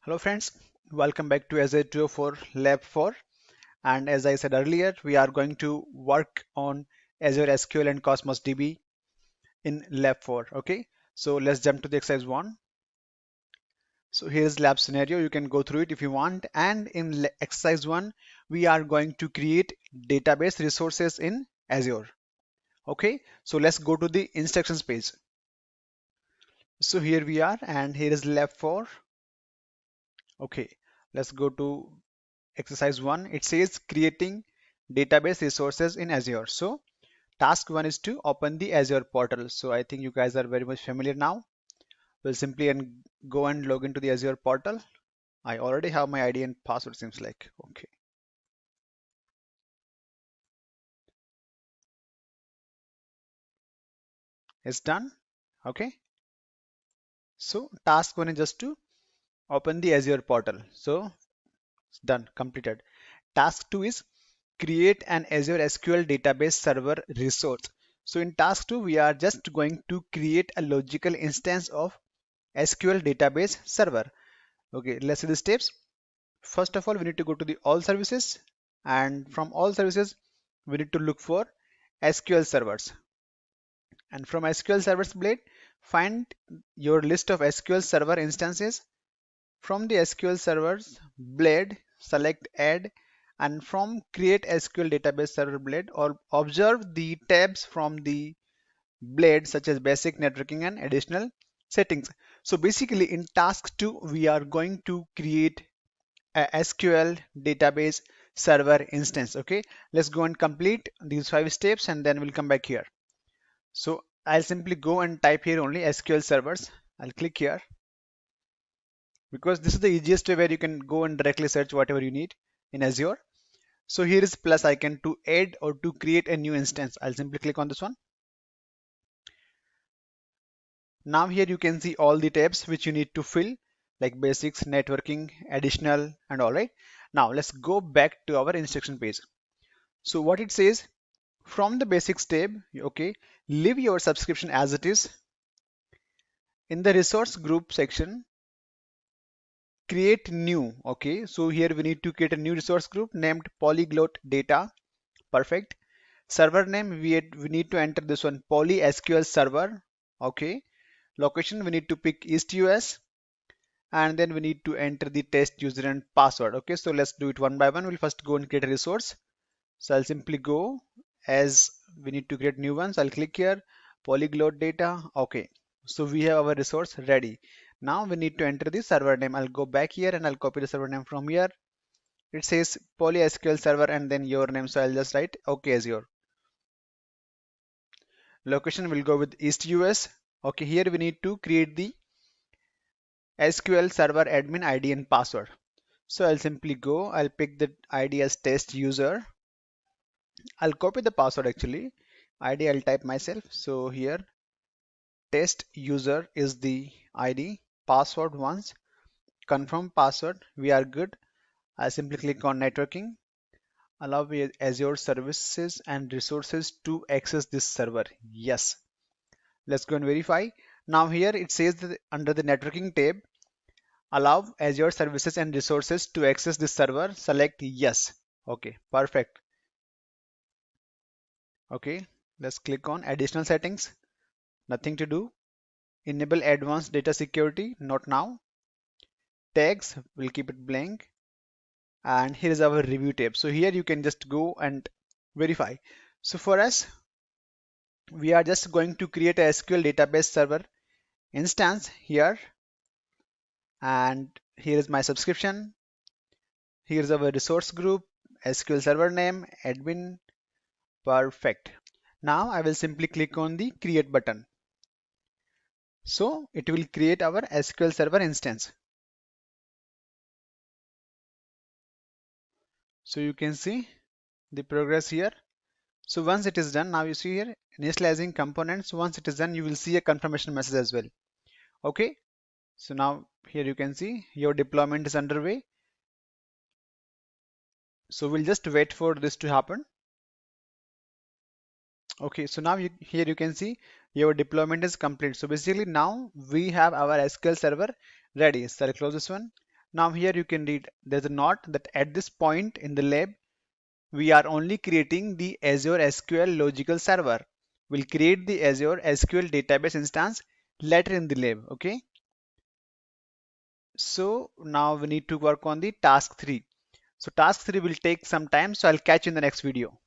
Hello friends, welcome back to Azure 204 Lab 4, and as I said earlier, we are going to work on Azure SQL and Cosmos DB in Lab 4. Okay, so let's jump to the exercise 1. So here's lab scenario, you can go through it if you want, and in exercise 1 we are going to create database resources in Azure. Okay, so let's go to the instructions page. So here we are, and here is Lab 4. Okay, let's go to exercise 1. It says creating database resources in Azure. So task 1 is to open the Azure portal. So I think you guys are very much familiar now. We'll simply go and log into the Azure portal. I already have my ID and password, seems like. Okay, it's done. Okay, so task 1 is just to open the Azure portal. So it's done, completed. Task 2 is create an Azure SQL database server resource. So in task 2, we are just going to create a logical instance of SQL database server. Okay, let's see the steps. First of all, we need to go to the all services, and from all services, we need to look for SQL servers. And from SQL servers blade, find your list of SQL server instances. From the SQL servers blade, select add, and from create SQL database server blade, or observe the tabs from the blade such as basic networking and additional settings. So basically in task 2 we are going to create a SQL database server instance. Okay, let's go and complete these 5 steps and then we'll come back here. So I'll simply go and type here only SQL servers. I'll click here because this is the easiest way where you can go and directly search whatever you need in Azure. So here is plus icon to add or to create a new instance. I'll simply click on this one. Now here you can see all the tabs which you need to fill, like basics, networking, additional, and all. Right, now let's go back to our instruction page. So what it says, from the basics tab, okay, leave your subscription as it is. In the resource group section, create new. Okay, so here we need to create a new resource group named polyglot data. Perfect. Server name, we need to enter this one, PolySQL server. Okay, location, we need to pick East US, and then we need to enter the test user and password. Okay, so let's do it one by one. We'll first go and create a resource. So I'll simply go, as we need to create new ones, I'll click here, polyglot data. Okay, so we have our resource ready. Now we need to enter the server name. I'll go back here and I'll copy the server name from here. It says PolySQL server and then your name, so I'll just write okay as your location. Will go with East US. Okay, here we need to create the SQL server admin ID and password. So I'll simply go, I'll pick the ID as test user. I'll copy the password actually. ID I'll type myself. So here test user is the ID. Password once. Confirm password. We are good. I simply click on networking. Allow Azure services and resources to access this server. Yes. Let's go and verify. Now here it says that under the networking tab, allow Azure services and resources to access this server. Select yes. Okay, perfect. Okay, let's click on additional settings. Nothing to do. Enable advanced data security. Not now. Tags, we'll keep it blank. And here is our review tab. So here you can just go and verify. So for us, we are just going to create a SQL database server instance here. And here is my subscription. Here's our resource group, SQL server name, admin. Perfect. Now I will simply click on the create button. So it will create our SQL server instance. So you can see the progress here. So once it is done, now you see here initializing components. Once it is done, you will see a confirmation message as well. Okay. So now here you can see your deployment is underway. So we'll just wait for this to happen. Okay, so now here you can see your deployment is complete. So basically now we have our SQL server ready. So I'll close this one. Now here you can read there's a note that at this point in the lab, we are only creating the Azure SQL logical server. We'll create the Azure SQL database instance later in the lab. Okay. So now we need to work on the task 3. So task 3 will take some time. So I'll catch you in the next video.